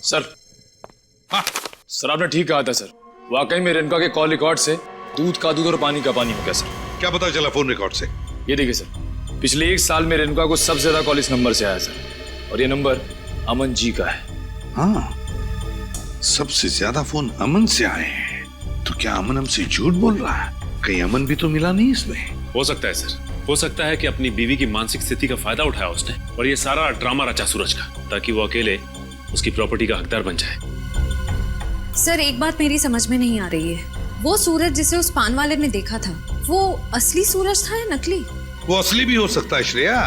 Sir. हाँ sir आपने ठीक कहा था सर, वाकई में रेणुका के कॉल रिकॉर्ड से दूध का दूध और पानी का पानी हो गया सर। क्या पता चला फोन रिकॉर्ड से? ये देखिए सर, पिछले 1 साल में रेणुका को सबसे ज्यादा कॉल इस नंबर से आया सर, और ये नंबर अमन जी का है। हाँ, सबसे ज्यादा फोन अमन से आए हैं। तो क्या अमन हमसे झूठ बोल रहा है? कहीं अमन भी तो मिला नहीं इसमें? हो सकता है सर, हो सकता है कि अपनी बीवी की मानसिक स्थिति का फायदा उठाया उसने और ये सारा ड्रामा रचा सूरज का, ताकि वो अकेले उसकी प्रॉपर्टी का हकदार बन जाए। सर एक बात मेरी समझ में नहीं आ रही है, वो सूरज जिसे उस पान वाले ने देखा था, वो असली सूरज था या नकली? वो असली भी हो सकता है श्रेया।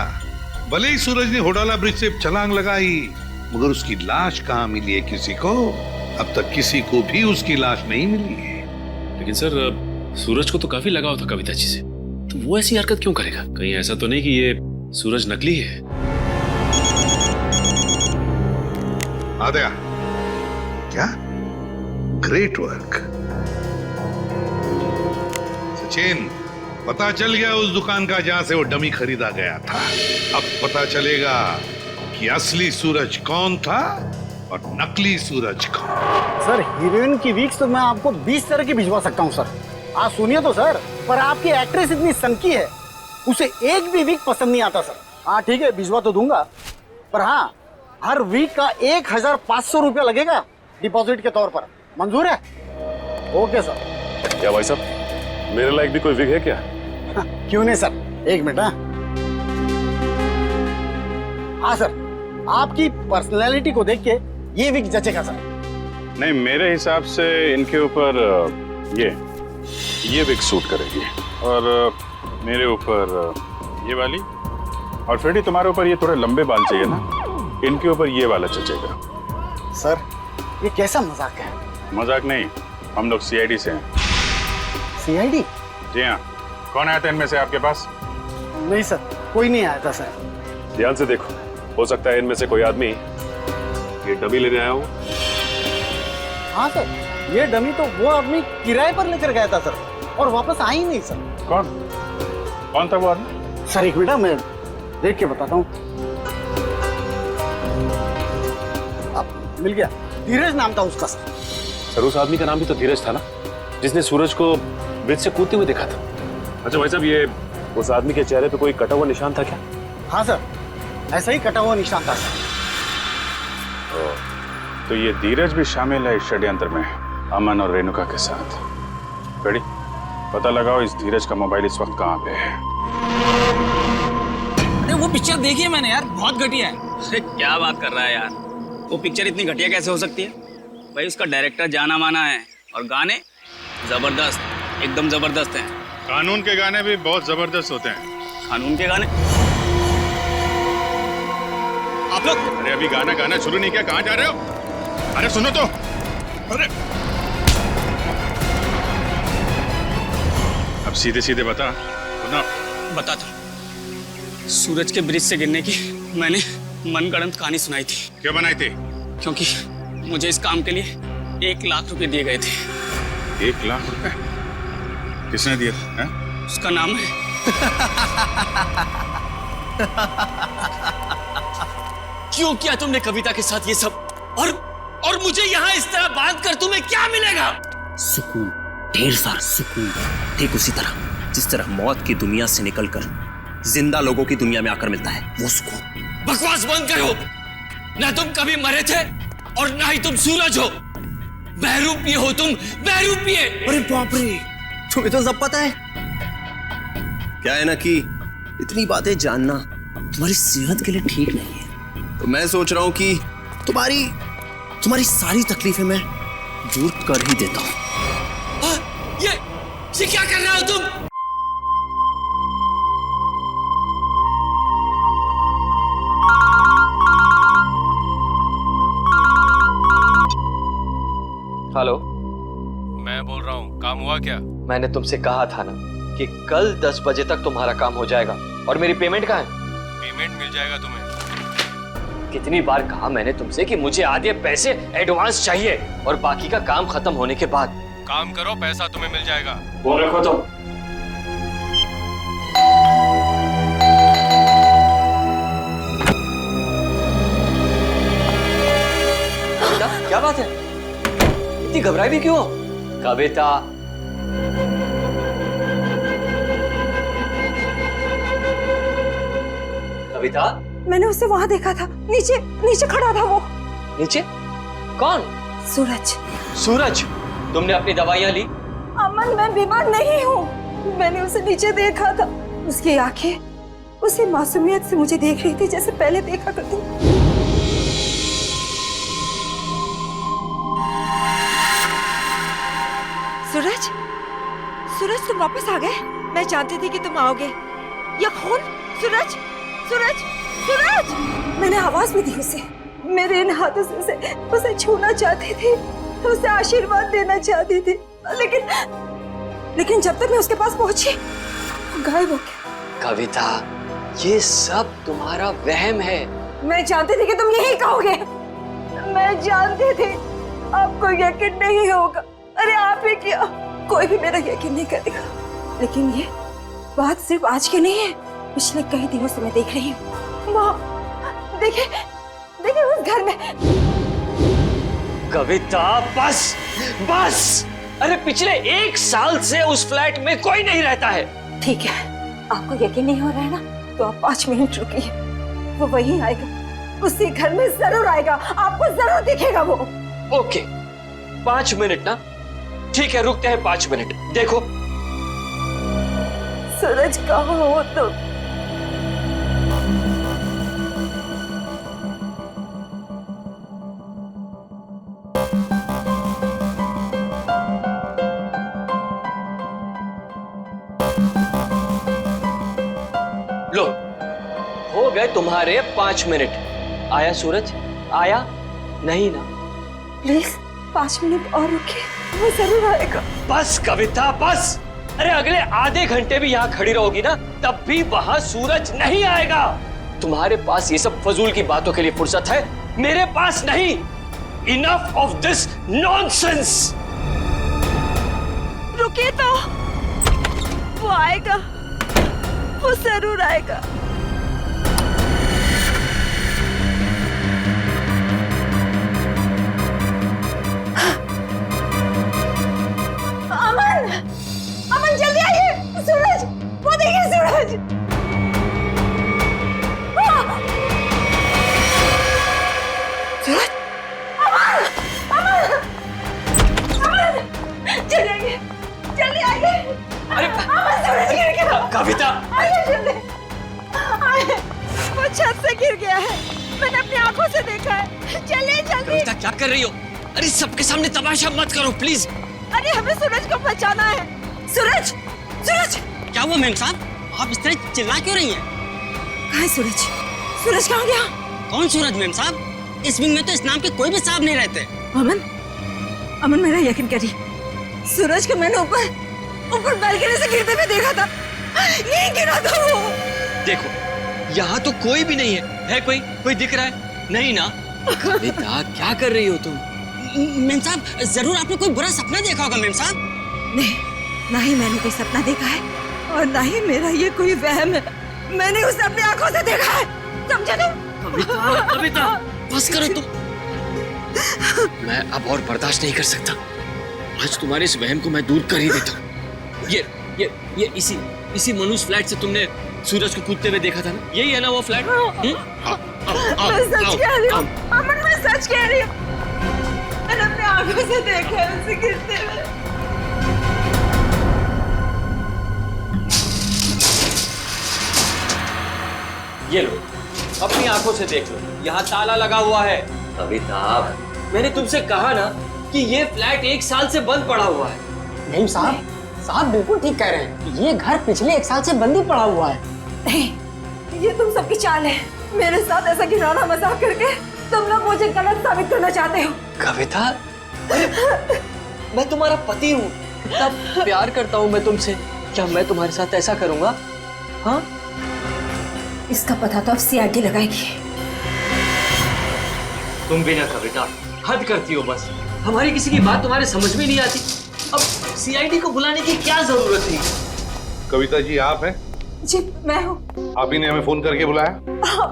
भले ही सूरज ने होडाला ब्रिज से छलांग लगाई, मगर उसकी लाश कहाँ मिली है किसी को? अब तक किसी को भी उसकी लाश नहीं मिली है। लेकिन सर सूरज को तो काफी लगाव था कविता जी से, तो वो ऐसी हरकत क्यों करेगा? कहीं ऐसा तो नहीं कि ये सूरज नकली है? आद्या, क्या ग्रेट वर्क। सचिन, पता चल गया उस दुकान का जहां से वो डमी खरीदा गया था। अब पता चलेगा कि असली सूरज कौन था और नकली सूरज कौन। सर हीरोइन की वीक्स तो मैं आपको 20 तरह की भिजवा सकता हूँ सर। आप सुनिए तो सर, पर आपकी एक्ट्रेस इतनी सनकी है, उसे एक भी वीक पसंद नहीं आता सर। हाँ ठीक है, भिजवा तो दूंगा, पर हाँ हर वीक का 1500 रुपया लगेगा डिपॉजिट के तौर पर। मंजूर है? Okay sir. क्या भाई साहब, मेरे लायक भी कोई विग है क्या? हाँ, क्यों नहीं सर, 1 मिनट। हाँ सर, आपकी पर्सनैलिटी को देख के ये विग जचेगा सर। नहीं, मेरे हिसाब से इनके ऊपर ये विग सूट करेगी, और मेरे ऊपर ये वाली, और फ्रेडी तुम्हारे ऊपर ये थोड़े लंबे बाल चाहिए ना, इनके ऊपर ये वाला जचेगा। सर ये कैसा मजाक है? मजाक नहीं, हम लोग सीआईडी से हैं। सीआईडी? जी हाँ। कौन आया था इनमें से आपके पास? नहीं सर, कोई नहीं आया था सर। ध्यान से देखो, हो सकता है इनमें से कोई आदमी ये डमी लेने आया हो। हाँ सर, ये डमी तो वो आदमी किराए पर लेकर गया था सर, और वापस आ ही नहीं सर। कौन था वो आदमी? सर एक मिनट, मैं देख के बताता हूँ। अब मिल गया, धीरज नाम था उसका सर। सर उस आदमी का नाम भी तो धीरज था ना, जिसने सूरज को ब्रिज से कूदते हुए देखा था। अच्छा भाई साहब, ये उस आदमी के चेहरे पे कोई कटा हुआ निशान था क्या? हाँ सर, ऐसा ही कटा हुआ निशान था सर। तो ये धीरज भी शामिल है इस षड्यंत्र में, अमन और रेणुका के साथ। रेडी, पता लगाओ इस धीरज का मोबाइल इस वक्त कहाँ पे है। अरे वो पिक्चर देखी है मैंने यार, बहुत घटिया है। अरे क्या बात कर रहा है यार, वो पिक्चर इतनी घटिया कैसे हो सकती है भाई? उसका डायरेक्टर जाना माना है, और गाने जबरदस्त, एकदम जबरदस्त हैं। कानून के गाने भी बहुत जबरदस्त होते हैं। कानून के गाने? आप लोग अरे अभी गाना शुरू नहीं किया, कहाँ जा रहे हो? अरे सुनो तो। अरे अब सीधे सीधे बता ना। बताता, सूरज के ब्रिज से गिरने की मैंने मनगढ़ंत कहानी सुनाई थी। क्यों बनाई थी? क्योंकि मुझे इस काम के लिए 1 लाख रुपए दिए गए थे। 1 लाख रुपए? किसने दिए थे? उसका नाम है क्यों किया तुमने कविता के साथ ये सब? और मुझे यहाँ इस तरह बांध कर तुम्हें क्या मिलेगा? सुकून, ढेर सारा सुकून। ठीक उसी तरह जिस तरह मौत की दुनिया से निकलकर जिंदा लोगों की दुनिया में आकर मिलता है, वो सुकून। बकवास बंद करो। ना तुम कभी मरे थे और ना ही तुम सूरज हो। बहरूपिये हो तुम, बहरूपिये। अरे बाप रे, तुम्हें तो सब पता है। क्या है ना कि इतनी बातें जानना तुम्हारी सेहत के लिए ठीक नहीं है, तो मैं सोच रहा हूं कि तुम्हारी सारी तकलीफें मैं दूर कर ही देता हूं। ये क्या कर रहे हो तुम? हेलो, मैं बोल रहा हूँ, काम हुआ क्या? मैंने तुमसे कहा था ना कि कल 10 बजे तक तुम्हारा काम हो जाएगा। और मेरी पेमेंट कहाँ है? पेमेंट मिल जाएगा तुम्हें। कितनी बार कहा मैंने तुमसे कि मुझे आधे पैसे एडवांस चाहिए, और बाकी का काम खत्म होने के बाद। काम करो, पैसा तुम्हें मिल जाएगा। वो रखो तो। बात है? इतनी घबराई भी क्यों? कविता, कविता, मैंने उसे वहां देखा था, नीचे नीचे खड़ा था वो। नीचे? कौन? सूरज। सूरज, तुमने अपनी दवाइयां ली? अमन, मैं बीमार नहीं हूँ। मैंने उसे नीचे देखा था। उसकी आंखें उसी मासूमियत से मुझे देख रही थी जैसे पहले देखा करती। सूरज, सूरज तुम वापस आ गए? मैं जानती थी कि तुम आओगे। ये खून? सूरज, सूरज, सूरज! मैंने आवाज भी दी उसे। मेरे इन हाथों से उसे छूना चाहती थी, उसे आशीर्वाद देना चाहती थी, लेकिन जब तक मैं उसके पास पहुंची वो गायब हो गया। कविता, ये सब तुम्हारा वहम है। मैं जानती थी कि तुम यही कहोगे। मैं जानती थी आपको यकीन नहीं होगा। अरे आप ही क्या, कोई भी मेरा यकीन नहीं करेगा। लेकिन ये बात सिर्फ आज की नहीं है, पिछले कई दिनों से मैं देख रही हूँ। वहाँ देखिए, देखिए उस घर में। कविता, बस बस! अरे पिछले 1 साल से उस फ्लैट में कोई नहीं रहता है। ठीक है, आपको यकीन नहीं हो रहा है ना, तो आप 5 मिनट रुकिए। वो वहीं आएगा, उसी घर में जरूर आएगा, आपको जरूर दिखेगा वो। ओके, 5 मिनट ना? ठीक है, रुकते हैं 5 मिनट। देखो सूरज, कहाँ हो तुम? लो, हो गए तुम्हारे 5 मिनट। आया सूरज? आया? नहीं ना? प्लीज 5 मिनट और रुकिए, वो जरूर आएगा। बस कविता, बस! अरे अगले आधे घंटे भी यहाँ खड़ी रहोगी ना, तब भी वहां सूरज नहीं आएगा। तुम्हारे पास ये सब फजूल की बातों के लिए फुर्सत है, मेरे पास नहीं। Enough of this nonsense. रुकिए तो, वो आएगा, वो जरूर आएगा। अमन, अमन जल्दी आइए! सूरज, वो देखिए सूरज! सूरज! अमन! अमन! अमन! जल्दी आइए! जल्दी आइए! अरे अमन, सूरज गिर गया! कविता! आइए जल्दी! आइए! वो छत से गिर गया है, मैंने अपनी आंखों से देखा है। चलिए जल्दी! कविता, क्या कर रही हो? अरे सबके सामने तमाशा मत करो प्लीज। अरे हमें सूरज को बचाना है। सूरज, सूरज! क्या हुआ मेम साहब? आप इस तरह चिल्ला क्यों रही हैं? कहाँ है सूरज? सूरज कहाँ गया? कौन सूरज मेम साहब? इस विंग में तो इस नाम के कोई भी साहब नहीं रहते। अमन, अमन मेरा यकीन करिए, सूरज को मैंने ऊपर बालकनी से गिरते हुए देखा था। यहीं गिरा था वो। देखो, यहाँ तो कोई भी नहीं है कोई दिख रहा है? नहीं ना? कविता, क्या कर रही हो तुम? मेम साहब, जरूर आपने कोई बुरा सपना देखा होगा मेम साहब। नहीं, ना ही मैंने कोई सपना देखा है और ना ही मेरा ये कोई वहम है। मैंने उसे अपनी आंखों से देखा है, समझे तुम? कविता, बस करो तुम। मैं अब और बर्दाश्त नहीं कर सकता। आज तुम्हारे इस वहम को मैं दूर कर ही देता हूँ। ये इसी मनुष्य फ्लैट से तुमने सूरज को कूदते हुए देखा था ना? यही है ना वो फ्लैट? मैं सच कह रही हूँ अमन, मैं सच कह रही हूँ। मैंने अपनी आंखों से देखा है उसे गिरते हुए। ये लो, अपनी आंखों से देख लो, यहाँ ताला लगा हुआ है। कविता, मैंने तुमसे कहा ना कि ये फ्लैट 1 साल से बंद पड़ा हुआ है। नहीं साहब, साहब बिल्कुल ठीक कह रहे हैं। ये घर पिछले 1 साल से बंद ही पड़ा हुआ है। नहीं, ये तुम सबकी चाल है। मेरे साथ ऐसा घिनौना मजाक करके तुम लोग मुझे गलत साबित करना चाहते हो। कविता, मैं तुम्हारा पति हूँ, इतना प्यार करता हूँ मैं तुमसे। क्या मैं तुम्हारे साथ ऐसा करूँगा? हाँ? इसका पता तो अब सीआईडी लगाएगी। तुम भी ना कविता, हद करती हो बस। हमारी किसी की बात तुम्हारे समझ में नहीं आती। अब सीआईडी को बुलाने की क्या जरूरत थी? कविता जी, आप हैं? जी मैं हूँ। आप ही ने हमें फोन करके बुलाया?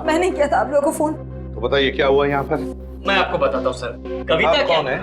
मैंने किया था आप लोगों को फोन। तो बताइए क्या हुआ यहाँ पर? मैं आपको बताता हूँ सर। कविता आप क्या कौन है?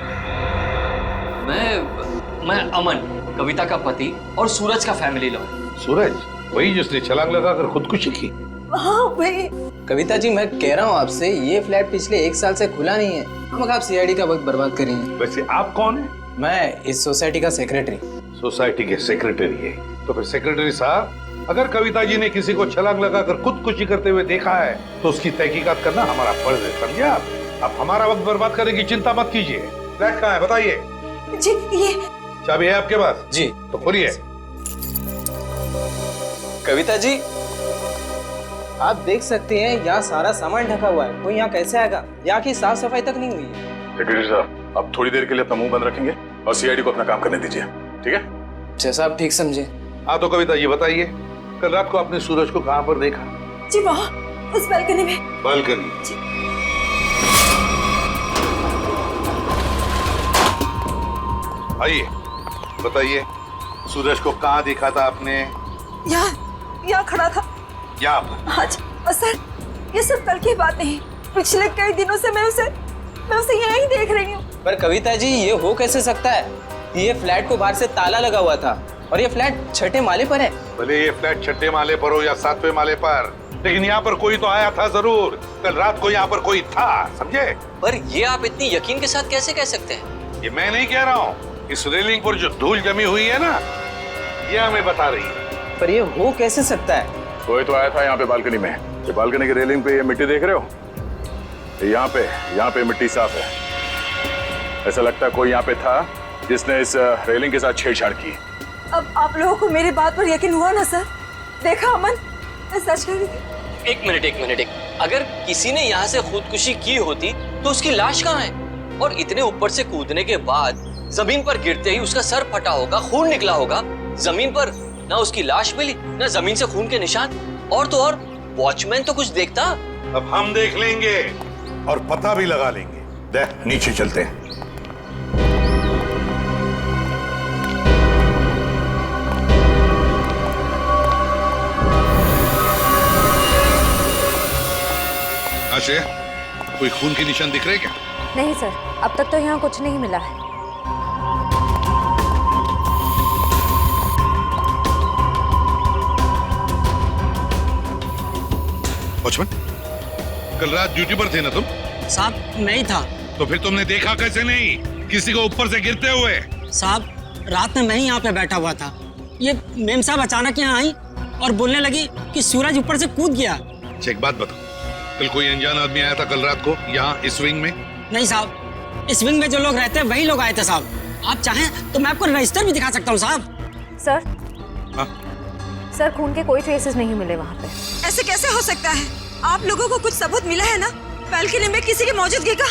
मैं अमन, कविता का पति और सूरज का फैमिली लॉयर। सूरज, वही जिसने छलांग लगाकर खुदकुशी की? हाँ भाई। कविता जी, मैं कह रहा हूँ आपसे, ये फ्लैट पिछले 1 साल से खुला नहीं है। हम आप सीआईडी का वक्त बर्बाद कर रही हैं। वैसे आप कौन है? मैं इस सोसाइटी का सेक्रेटरी। सोसाइटी के सेक्रेटरी है? तो फिर सेक्रेटरी साहब, अगर कविता जी ने किसी को छलांग लगाकर खुदकुशी करते हुए देखा है तो उसकी तहकीकात करना हमारा फर्ज है, समझे आप? अब हमारा वक्त बर्बाद करने की चिंता मत कीजिए। फ्लैट कहाँ है बताइए। जी ये चाबी है आपके पास? जी। तो खोलिए। कविता जी, आप देख सकते हैं यहाँ सारा सामान ढका हुआ है। कोई यहाँ कैसे आएगा? यहाँ की साफ सफाई तक नहीं हुई है। सेक्रेटरी साहब, आप थोड़ी देर के लिए अपना मुंह बंद रखेंगे और सीआईडी को अपना काम करने दीजिए, ठीक है? जैसा आप ठीक समझे। हाँ तो कविता जी बताइए, कल रात को आपने सूरज को कहाँ पर देखा? जी वहाँ उस बालकनी में। बालकनी? आइए बताइए, सूरज को कहाँ देखा था आपने? यहाँ खड़ा था। यहाँ पर? हाँ जी। और सर, ये सब कल की बात नहीं, पिछले कई दिनों से मैं उसे यहाँ ही देख रही हूँ। पर कविता जी, ये हो कैसे सकता है? ये फ्लैट को बाहर से ताला लगा हुआ था और ये फ्लैट 6ठे माले पर है। भले ये फ्लैट 6ठे माले पर हो या 7वें माले पर, लेकिन यहाँ पर कोई तो आया था जरूर। कल रात को यहाँ पर कोई था, समझे? पर ये आप इतनी यकीन के साथ कैसे कह सकते हैं? ये मैं नहीं कह रहा हूँ, इस रेलिंग पर जो धूल जमी हुई है ना, ये हमें बता रही है। पर ये हो कैसे सकता है? कोई तो आया था यहाँ पे बालकनी में। ये बालकनी की रेलिंग पे ये मिट्टी देख रहे हो? यहाँ पे मिट्टी साफ है। ऐसा लगता है कोई यहाँ पे था जिसने इस रेलिंग के साथ छेड़छाड़ की। अब आप लोगों को मेरी बात पर यकीन हुआ ना सर? देखा अमन, मैं सच कह रही थी। एक मिनट। अगर किसी ने यहाँ से खुदकुशी की होती तो उसकी लाश कहाँ है? और इतने ऊपर से कूदने के बाद जमीन पर गिरते ही उसका सर फटा होगा, खून निकला होगा। जमीन पर ना उसकी लाश मिली, ना जमीन से खून के निशान। और तो और वॉचमैन तो कुछ देखता। अब हम देख लेंगे और पता भी लगा लेंगे। देख, नीचे चलते हैं। आश्रय, कोई खून के निशान दिख रहे क्या? नहीं सर, अब तक तो यहाँ कुछ नहीं मिला है। वॉचमैन, कल रात ड्यूटी पर थे ना तुम? साहब नहीं था। तो फिर तुमने देखा कैसे नहीं किसी को ऊपर से गिरते हुए? साहब रात में मैं ही यहाँ पे बैठा हुआ था। ये मेम साहब अचानक यहाँ आई और बोलने लगी कि सूरज ऊपर से कूद गया। अच्छा एक बात बताओ, कल कोई अनजान आदमी आया था कल रात को यहाँ इस विंग में? नहीं साहब, इस विंग में जो लोग रहते हैं वही लोग आए थे साहब। आप चाहें तो मैं आपको रजिस्टर भी दिखा सकता हूँ साहब। सर, हाँ? सर खून के कोई ट्रेसेस नहीं मिले वहाँ पे। ऐसे कैसे हो सकता है? आप लोगों को कुछ सबूत मिला है ना बालकनी में किसी की मौजूदगी का?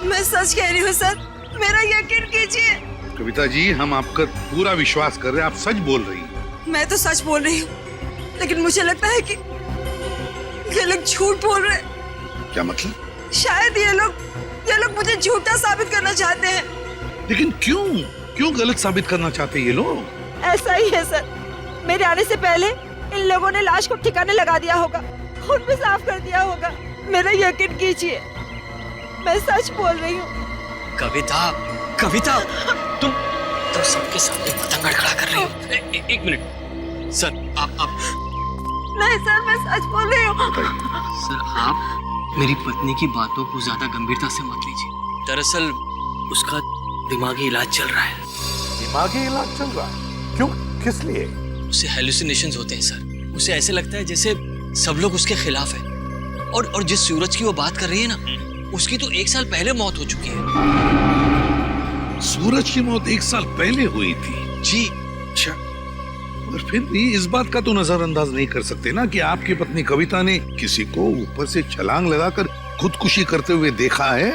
मैं सच कह रही हूँ सर, मेरा यकीन कीजिए। कविता जी, हम आपका पूरा विश्वास कर रहे हैं, आप सच बोल रही हैं। मैं तो सच बोल रही हूँ, लेकिन मुझे लगता है कि ये लोग झूठ बोल रहे हैं। क्या मतलब? शायद ये लोग मुझे झूठा साबित करना चाहते हैं। लेकिन क्यों गलत साबित करना चाहते हैं ये लोग? ऐसा ही है सर, मेरे आने से पहले इन लोगों ने लाश को ठिकाने लगा दिया होगा, खून भी साफ कर दिया होगा। मेरा यकीन कीजिए, मैं सच बोल रही हूँ। कविता, तुम सबके सामने पतंग खड़ा कर रही हो। एक मिनट सर, आप नहीं सर, मैं सच बोल रही हूँ। सर, आप मेरी पत्नी की बातों को ज्यादा गंभीरता से मत लीजिए। दरअसल उसका दिमागी इलाज चल रहा है। दिमागी इलाज चल रहा है? क्यों, किस लिए? उसे हेलुसिनेशंस होते हैं सर। उसे ऐसे लगता है जैसे सब लोग उसके खिलाफ है। और जिस सूरज की वो बात कर रही है ना, उसकी तो 1 साल पहले मौत हो चुकी है। सूरज की मौत 1 साल पहले हुई थी? जी। अच्छा, और फिर भी इस बात का तो नजरअंदाज नहीं कर सकते ना कि आपकी पत्नी कविता ने किसी को ऊपर से छलांग लगाकर खुदकुशी करते हुए देखा है।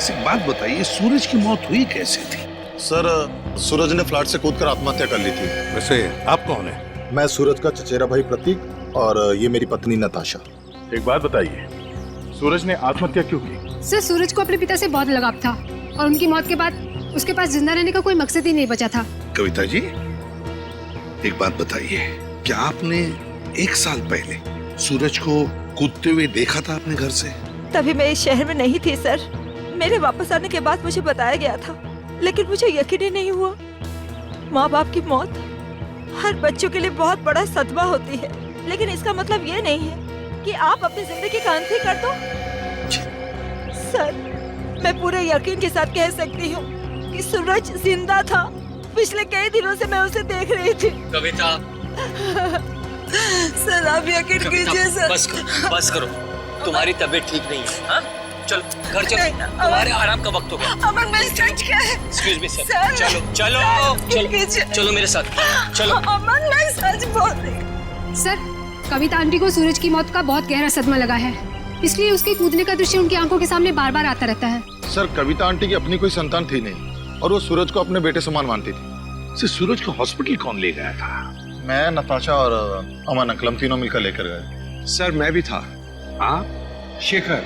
एक बात बताइए, सूरज की मौत हुई कैसे थी? सर, सूरज ने फ्लैट से कूदकर आत्महत्या कर ली थी। वैसे आप कौन है? मैं सूरज का चचेरा भाई प्रतीक और ये मेरी पत्नी नताशा। एक बात बताइए, सूरज ने आत्महत्या क्यों की? सर, सूरज को अपने पिता से बहुत लगाव था और उनकी मौत के बाद उसके पास जिंदा रहने का कोई मकसद ही नहीं बचा था। कविता जी, एक बात बताइए, क्या आपने 1 साल पहले सूरज को कूदते हुए देखा था अपने घर से? तभी मैं इस शहर में नहीं थी सर। मेरे वापस आने के बाद मुझे बताया गया था, लेकिन मुझे यकीन ही नहीं हुआ। माँ बाप की मौत हर बच्चों के लिए बहुत बड़ा सदमा होती है, लेकिन इसका मतलब ये नहीं है कि आप अपनी जिंदगी का अंत ही कर दो। सर, मैं पूरे यकीन के साथ कह सकती हूँ कि सूरज जिंदा था। पिछले कई दिनों से मैं उसे देख रही थी। कविता, सर आप यकीन कीजिए सर। बस करो, तुम्हारी तबीयत ठीक नहीं है। हाँ? चलो घर चलो, तुम्हारे आराम का वक्त हो गया। अमन, मैं सच क्या है? एक्सक्यूज मी सर, सर, चलो चलो चलो चलो मेरे साथ, चलो। अमन, मैं सच बोल रही। सर, कविता आंटी को सूरज की मौत का बहुत गहरा सदमा लगा है, इसलिए उसके कूदने का दृश्य उनकी आंखों के सामने बार बार आता रहता है। सर, कविता आंटी की अपनी कोई संतान थी नहीं और वो सूरज को अपने बेटे समान मानती थी। सूरज को हॉस्पिटल कौन ले गया था? मैं, नताशा और अमन अंकल, हम तीनों मिलकर लेकर गए। सर मैं भी था। हाँ, शेखर,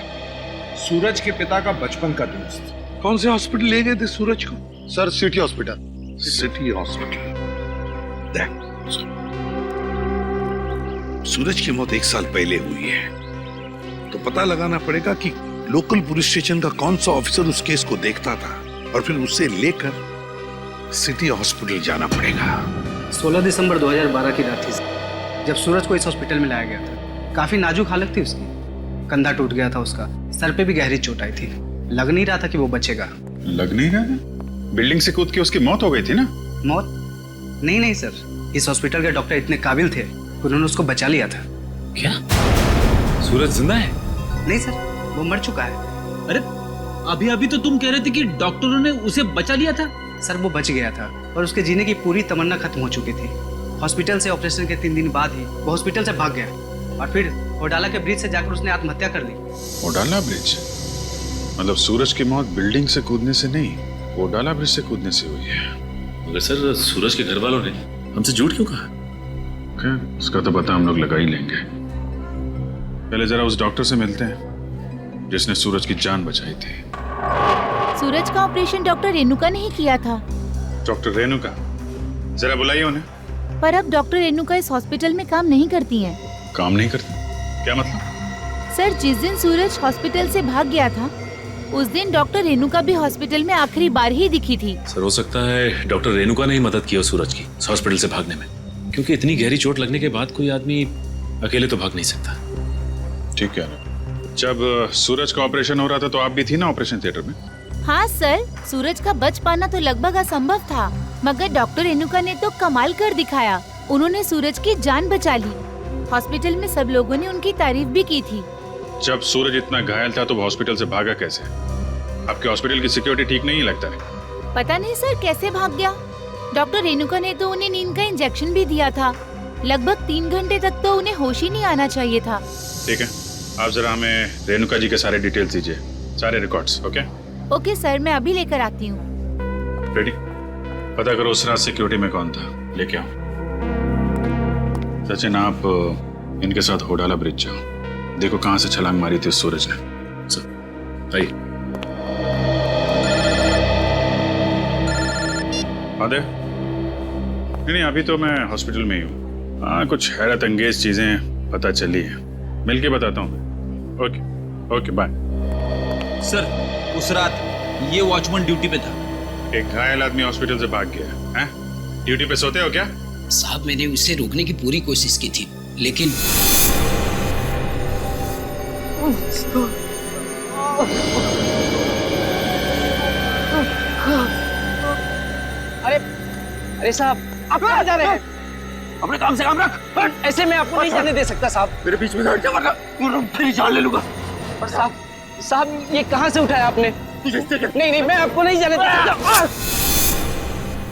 सूरज के पिता का बचपन का दोस्त। कौन से हॉस्पिटल ले गए थे सूरज को? Sir, city hospital. City hospital. Suraj की मौत 1 साल पहले हुई है, तो पता लगाना पड़ेगा कि लोकल पुलिस स्टेशन का कौन सा ऑफिसर उस केस को देखता था, और फिर उसे लेकर सिटी हॉस्पिटल जाना पड़ेगा। 16 दिसंबर 2012 की रात थी जब सूरज को इस हॉस्पिटल में लाया गया था। काफी नाजुक हालत थी उसकी, कंधा टूट गया था उसका, सर पे भी गहरी चोट आई थी। लग नहीं रहा था कि वो बचेगा। लग नहीं रहा था? बिल्डिंग से कूद के उसकी मौत हो गई थी ना? मौत? नहीं सर, इस हॉस्पिटल के डॉक्टर इतने काबिल थे, उन्होंने उसको बचा लिया था। क्या सूरज जिंदा है? नहीं सर, वो मर चुका है। अरे अभी अभी तो तुम कह रहे थे कि डॉक्टरों ने उसे बचा लिया था। सर, वो बच गया था और उसके जीने की पूरी तमन्ना खत्म हो चुकी थी। हॉस्पिटल से ऑपरेशन के 3 दिन बाद ही वो हॉस्पिटल से भाग गया और फिर ओडाला के ब्रिज से जाकर उसने आत्महत्या कर ली। ओडाला ब्रिज? मतलब सूरज की मौत बिल्डिंग से कूदने से नहीं, ओडाला ब्रिज से कूदने से हुई है। मगर सर, सूरज के घर वालों ने हमसे झूठ क्यों कहा? उसका तो पता हम लोग लगा ही लेंगे। पहले जरा उस डॉक्टर से मिलते हैं जिसने सूरज की जान बचाई थी। सूरज का ऑपरेशन डॉक्टर रेणुका ने ही किया था। डॉक्टर रेणुका? जरा बुलाइए उन्हें। पर अब डॉक्टर रेणुका इस हॉस्पिटल में काम नहीं करती हैं। काम नहीं करती? क्या मतलब? सर, जिस दिन सूरज हॉस्पिटल से भाग गया था उस दिन डॉक्टर रेणुका भी हॉस्पिटल में आखिरी बार ही दिखी थी। सर, हो सकता है डॉक्टर रेणुका ने ही मदद की हो सूरज की हॉस्पिटल से भागने में, क्योंकि इतनी गहरी चोट लगने के बाद कोई आदमी अकेले तो भाग नहीं सकता। ठीक है। जब सूरज का ऑपरेशन हो रहा था तो आप भी थी ना ऑपरेशन थिएटर में? हाँ सर, सूरज का बच पाना तो लगभग असंभव था, मगर डॉक्टर रेणुका ने तो कमाल कर दिखाया। उन्होंने सूरज की जान बचा ली। हॉस्पिटल में सब लोगों ने उनकी तारीफ भी की थी। जब सूरज इतना घायल था तो वो हॉस्पिटल से भागा कैसे? आपके हॉस्पिटल की सिक्योरिटी ठीक नहीं लगता है? पता नहीं सर कैसे भाग गया। डॉक्टर रेणुका ने तो उन्हें नींद का इंजेक्शन भी दिया था। लगभग 3 घंटे तक तो उन्हें होश ही नहीं आना चाहिए था। ठीक है, आप जरा हमें रेणुका जी के सारे डिटेल्स दीजिए, सारे रिकॉर्ड्स। ओके सर, मैं अभी लेकर आती हूँ। रेडी? पता करो उस रात सिक्योरिटी में कौन था, लेके आओ। सचिन, आप इनके साथ होडाला ब्रिज जाओ, देखो कहां से छलांग मारी थी उस सूरज ने। आइए। आदे? नहीं, अभी तो मैं हॉस्पिटल में ही हूँ। हाँ, कुछ हैरत अंगेज चीजें पता चली है, मिलके बताता हूँ। Okay bye. सर, उस रात ये वॉचमैन ड्यूटी पे था। एक घायल आदमी हॉस्पिटल से भाग गया है? ड्यूटी पे सोते हो क्या? साहब, मैंने उसे रोकने की पूरी कोशिश की थी, लेकिन अरे साहब, आप कहाँ जा रहे हैं? अपने काम से काम रख। ऐसे मैं आपको नहीं जाने दे सकता साहब। मेरे बीच में तेरी जान ले लूंगा। और साहब ये कहाँ से उठाया आपने? नहीं, मैं आपको नहीं जाने दे सकता।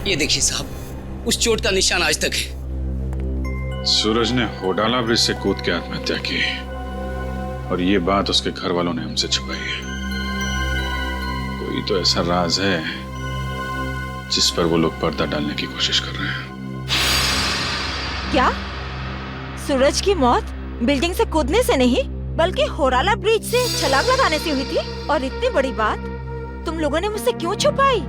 ये देखिए साहब, उस चोट का निशान आज तक है। सूरज ने होडाला ब्रिज से कूद के आत्महत्या की और ये बात उसके घर वालों ने हमसे छुपाई है। कोई तो ऐसा राज है जिस पर वो लोग पर्दा डालने की कोशिश कर रहे हैं। क्या सूरज की मौत बिल्डिंग से कूदने से नहीं बल्कि होडाला ब्रिज से छलांग लगाने से हुई थी? और इतनी बड़ी बात तुम लोगों ने मुझसे क्यों छुपाई?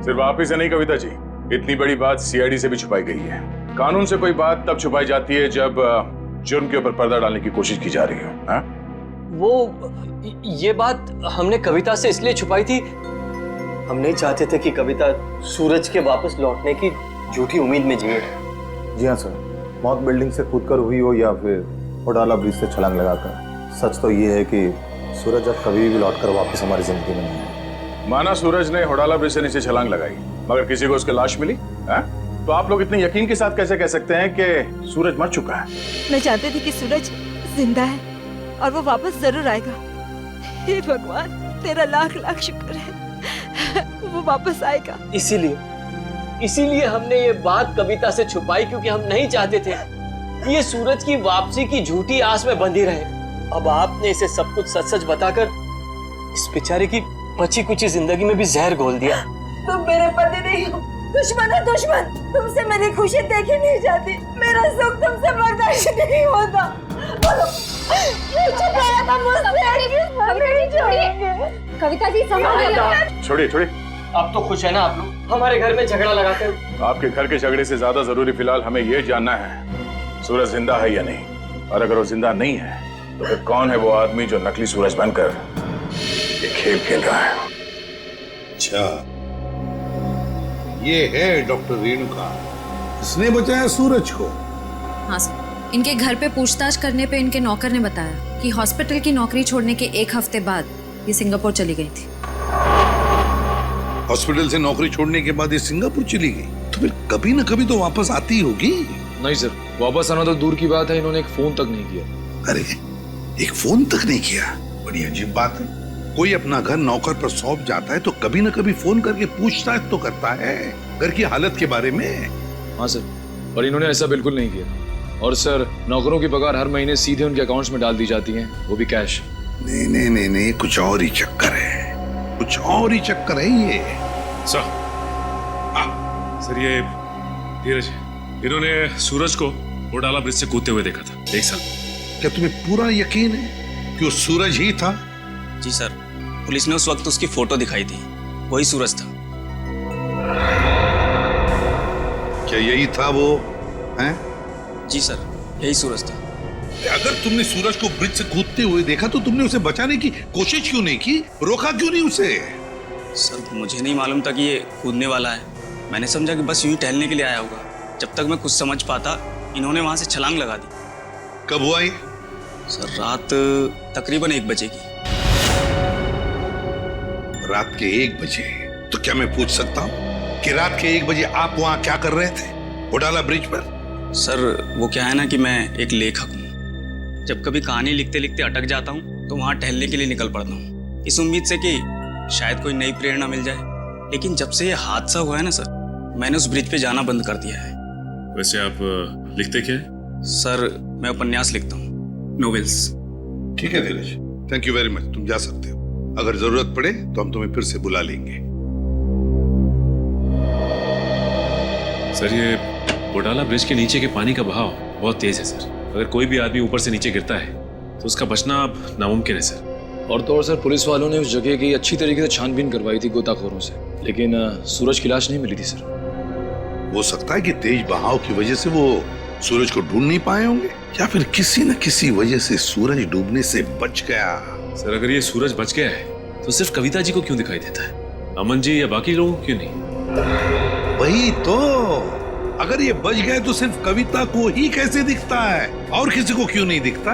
सिर्फ आप ही से नहीं कविता जी, इतनी बड़ी बात सीआईडी से भी छुपाई गई है। कानून से कोई बात तब छुपाई जाती है जब जुर्म के ऊपर पर्दा डालने की कोशिश की जा रही हो। वो ये बात हमने कविता से इसलिए छुपाई थी, हम नहीं चाहते थे कि कविता सूरज के वापस लौटने की झूठी उम्मीद में जिए। जी हाँ सर, मौत बिल्डिंग से कूदकर हुई हो या फिर होडाला ब्रिज से छलांग लगाकर। सच तो ये है कि सूरज अब कभी भी लौटकर वापस हमारी जिंदगी में नहीं है। माना सूरज ने होडाला ब्रिज से नीचे छलांग लगाई, मगर किसी को उसकी लाश मिली है? तो आप लोग इतने यकीन के साथ कैसे कह सकते हैं कि सूरज मर चुका है? मैं जानती थी कि सूरज जिंदा है और वो वापस जरूर आएगा। हे भगवान, तेरा लाख लाख शुक्र है, वो वापस आएगा। इसीलिए हमने ये बात कविता से छुपाई, क्योंकि हम नहीं चाहते थे कि ये सूरज की वापसी की झूठी आस में बंधी रहे। अब आपने इसे सब कुछ सच सच बताकर इस बेचारे की बची कुची जिंदगी में भी जहर घोल दिया। तुम मेरे पति नहीं हो, दुश्मन है दुश्मन। तुमसे मेरी खुशी देखी नहीं जाती, मेरा सुख तुमसे बर्दाश्त नहीं होता। बोलो, छुपाया था मुझसे। कविता जी संभालिए। छोड़िए छोड़िए, अब तो खुश है ना आप लोग हमारे घर में झगड़ा लगाकर? आपके घर के झगड़े से ज्यादा जरूरी फिलहाल हमें यह जानना है सूरज जिंदा है या नहीं। और अगर वो जिंदा नहीं है तो फिर कौन है वो आदमी जो नकली सूरज बनकर ये खेल खेल रहा है? अच्छा, ये है डॉक्टर रेणुका, इसने बचाया सूरज को। हाँ सर, इनके घर पे पूछताछ करने पे इनके नौकर ने बताया कि हॉस्पिटल की नौकरी छोड़ने के 1 हफ्ते बाद ये सिंगापुर चली गई थी। हॉस्पिटल से नौकरी छोड़ने के बाद ये सिंगापुर चली गई, तो फिर कभी न कभी तो वापस आती होगी। नहीं सर, वापस आना तो दूर की बात है, इन्होंने एक फोन तक नहीं किया। अरे, एक फोन तक नहीं किया? बड़ी अजीब बात है। कोई अपना घर नौकर पर सौंप जाता है तो कभी न कभी फोन करके पूछताछ तो करता है घर की हालत के बारे में। हाँ सर, पर इन्होंने ऐसा बिल्कुल नहीं किया। और सर, नौकरों की पगार हर महीने सीधे उनके अकाउंट्स में डाल दी जाती है, वो भी कैश। नहीं नहीं नहीं नहीं, कुछ और ही चक्कर है, कुछ और ही चक्कर है ये। सर ये धीरज, इन्होंने सूरज को होडाला ब्रिज से कूदते हुए देखा था 1 साल। क्या तुम्हें पूरा यकीन है कि वो सूरज ही था? जी सर, पुलिस ने उस वक्त उसकी फोटो दिखाई थी, वही सूरज था। क्या यही था वो? हैं? जी सर, यही सूरज था। अगर तुमने सूरज को ब्रिज से कूदते हुए देखा तो तुमने उसे बचाने की कोशिश क्यों नहीं की? रोका क्यों नहीं उसे? सर, मुझे नहीं मालूम था कि ये कूदने वाला है। मैंने समझा कि बस यूं ही टहलने के लिए आया होगा। जब तक मैं कुछ समझ पाता, इन्होंने वहां से छलांग लगा दी। कब हुआ ये? सर, रात तकरीबन 1 बजे की। रात के 1 बजे? तो क्या मैं पूछ सकता हूँ कि रात के 1 बजे आप वहां क्या कर रहे थे होडाला ब्रिज पर? सर, वो क्या है ना कि मैं एक लेखक हूँ। जब कभी कहानी लिखते लिखते अटक जाता हूँ तो वहां टहलने के लिए निकल पड़ता हूँ, इस उम्मीद से कि शायद कोई नई प्रेरणा मिल जाए। लेकिन जब से ये हादसा हुआ है ना सर, मैंने उस ब्रिज पे जाना बंद कर दिया है। वैसे आप लिखते क्या है? सर, मैं उपन्यास लिखता हूँ, नोवेल्स। ठीक है धीरज, थैंक यू वेरी मच, तुम जा सकते हो। अगर जरूरत पड़े तो हम तुम्हें फिर से बुला लेंगे। सर, ये होडाला ब्रिज के नीचे के पानी का बहाव बहुत तेज है सर। अगर कोई भी आदमी ऊपर से नीचे गिरता है तो उसका बचना अब नामुमकिन है सर। और तो और सर, पुलिस वालों ने उस जगह की अच्छी तरीके से छानबीन करवाई थी गोताखोरों से, लेकिन सूरज की लाश नहीं मिली थी सर। हो सकता है कि तेज बहाव की वजह से वो सूरज को ढूंढ नहीं पाए होंगे, या फिर किसी न किसी वजह से सूरज डूबने से बच गया। सर, अगर ये सूरज बच गया है तो सिर्फ कविता जी को क्यों दिखाई देता है? अमन जी या बाकी लोगों को क्यों नहीं? वही तो, अगर ये बच गए तो सिर्फ कविता को ही कैसे दिखता है, और किसी को क्यों नहीं दिखता?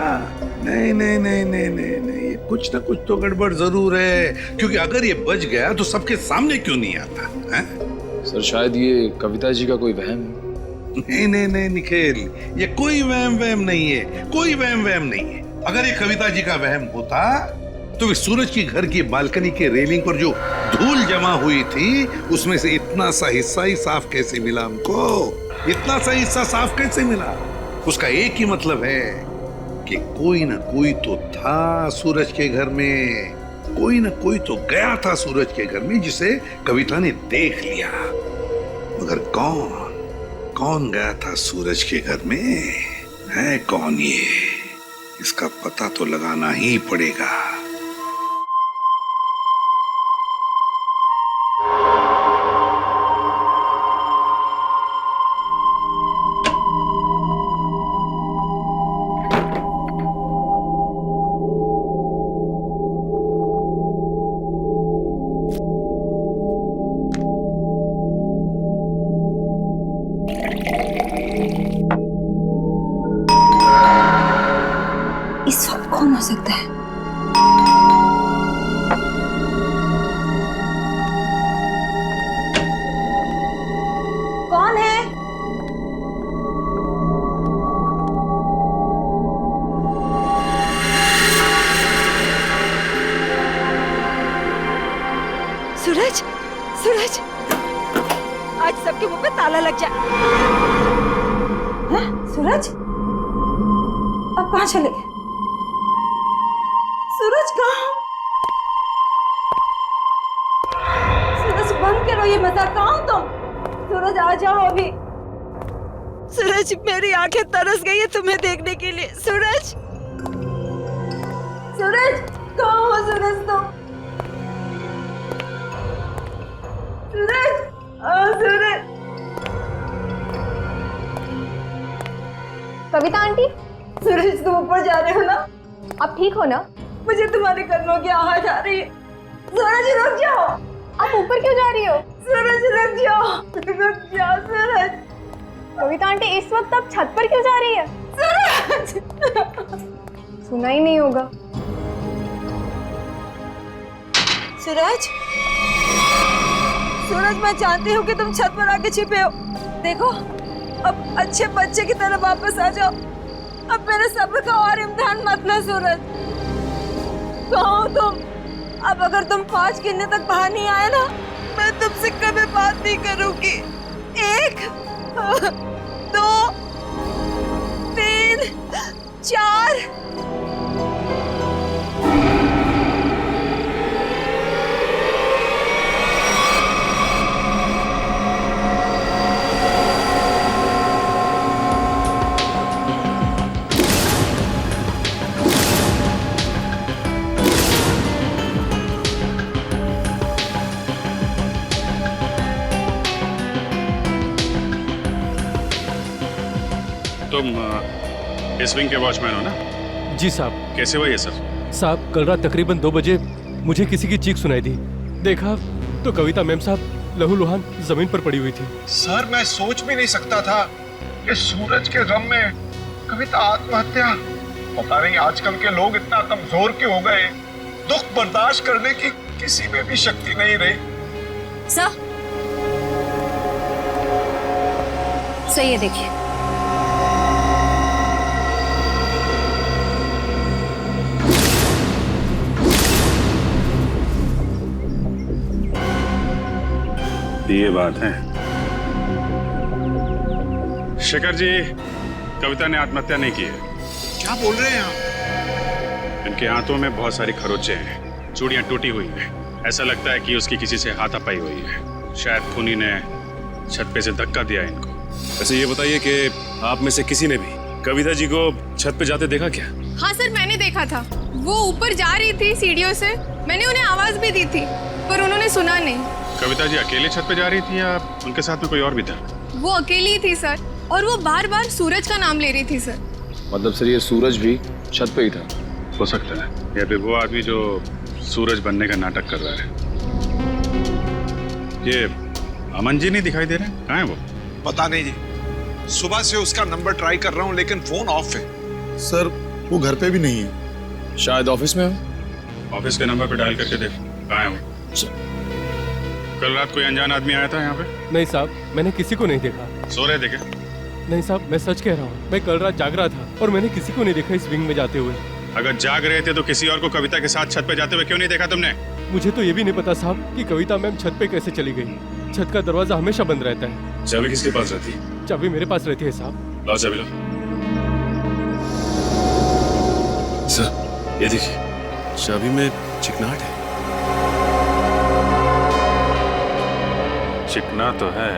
नहीं नहीं नहीं नहीं नहीं नहीं, कुछ ना कुछ तो गड़बड़ जरूर है, क्योंकि अगर ये बच गया तो सबके सामने क्यों नहीं आता है? सर, शायद ये कविता जी का कोई वहम है। नहीं नहीं नहीं निखिल, ये कोई वहम नहीं है, कोई वहम नहीं है। अगर ये कविता जी का वहम होता तो सूरज की घर की बालकनी के रेलिंग पर जो धूल जमा हुई थी उसमें से इतना सा हिस्सा ही साफ कैसे मिला हमको? इतना सा हिस्सा साफ कैसे मिला? उसका एक ही मतलब है कि कोई ना कोई तो था सूरज के घर में, कोई ना कोई तो गया था सूरज के घर में जिसे कविता ने देख लिया। मगर कौन गया था सूरज के घर में? है कौन ये? इसका पता तो लगाना ही पड़ेगा। सूरज, सूरज, आज सबके मुंह पे ताला लग जाए। हैं? सूरज, अब कहाँ चले गए? सूरज कहाँ? सूरज बंद करो ये मजाक, कहाँ हो तुम? सूरज आ जाओ अभी। सूरज, मेरी आंखें तरस गई है तुम्हें देखने के लिए। सूरज, सूरज, कहाँ हो सूरज तुम? सूरज, सूरज। कविता आंटी, सूरज तुम ऊपर जा रहे हो ना? आप ठीक हो ना? मुझे तुम्हारे कदमों की आवाज आ रही है। सूरज रुक जाओ। आप ऊपर क्यों जा रही हो? सूरज रुक जाओ, रुक जाओ सूरज। कविता आंटी, इस वक्त आप छत पर क्यों जा रही है? सूरज, सुना ही नहीं होगा। सूरज, सूरज, मैं जानती हूँ कि तुम छत पर आके छिपे हो। देखो, अब अच्छे बच्चे की तरह वापस आ जाओ। अब मेरे सब्र का और इम्तिहान मत लो सूरज। कहाँ हो तुम? अब अगर तुम 5 गिनने तक बाहर नहीं आए ना, मैं तुमसे कभी बात नहीं करूंगी। 1, 2, 3, 4। तुम इस विंग के वॉचमैन हो ना? जी साहब। कैसे हुआ ये सर? साहब, कल रात तकरीबन 2 बजे मुझे किसी की चीख सुनाई दी। देखा तो कविता मैम साहब लहूलुहान जमीन पर पड़ी हुई थी। सर, मैं सोच भी नहीं सकता था कि सूरज के गम में कविता आत्महत्या। पता नहीं आजकल के लोग इतना कमजोर क्यों हो गए। दुख बर्दाश्त करने की किसी में भी शक्ति नहीं रही। सर, सही है, देखिए। ये बात है। शेखर जी, कविता ने आत्महत्या नहीं की है। क्या बोल रहे हैं आप? इनके हाथों में बहुत सारी खरोंचे हैं, चूड़ियां टूटी हुई हैं। ऐसा लगता है कि उसकी किसी से हाथापाई हुई है। शायद खूनी ने छत पे से धक्का दिया इनको। वैसे ये बताइए कि आप में से किसी ने भी कविता जी को छत पे जाते देखा क्या? हाँ सर, मैंने देखा था। वो ऊपर जा रही थी सीढ़ियों से। मैंने उन्हें आवाज भी दी थी, पर उन्होंने सुना नहीं। कविता जी अकेले छत पे जा रही थी या उनके साथ में कोई और भी था? वो अकेली ही थी सर, और वो बार बार सूरज का नाम ले रही थी सर। मतलब सर, ये सूरज भी छत पे ही था? हो सकता है, या फिर वो आदमी जो सूरज बनने का नाटक कर रहा है। ये अमन जी नहीं दिखाई दे रहे? कहाँ है वो? पता नहीं जी, सुबह से उसका नंबर ट्राई कर रहा हूँ लेकिन फोन ऑफ है। सर, वो घर पे भी नहीं है। शायद ऑफिस में हो। ऑफिस के नंबर पे डायल करके देख, कहाँ है वो? कल रात कोई अनजान आदमी आया था यहाँ पे? नहीं साहब, मैंने किसी को नहीं देखा। सो रहे थे क्या? नहीं साहब, मैं सच कह रहा हूँ। मैं कल रात जाग रहा था और मैंने किसी को नहीं देखा इस विंग में जाते हुए। अगर जाग रहे थे तो किसी और को कविता के साथ छत पे जाते हुए क्यों नहीं देखा तुमने? मुझे तो ये भी नहीं पता साहब कि कविता मैम छत पे कैसे चली गई। छत का दरवाजा हमेशा बंद रहता है। चाबी किसके पास रहती है? चाबी मेरे पास रहती है साहब। लाओ चाबी, लो। सर, ये देखिए, चाबी में चिकनाहट है। चिकना तो है।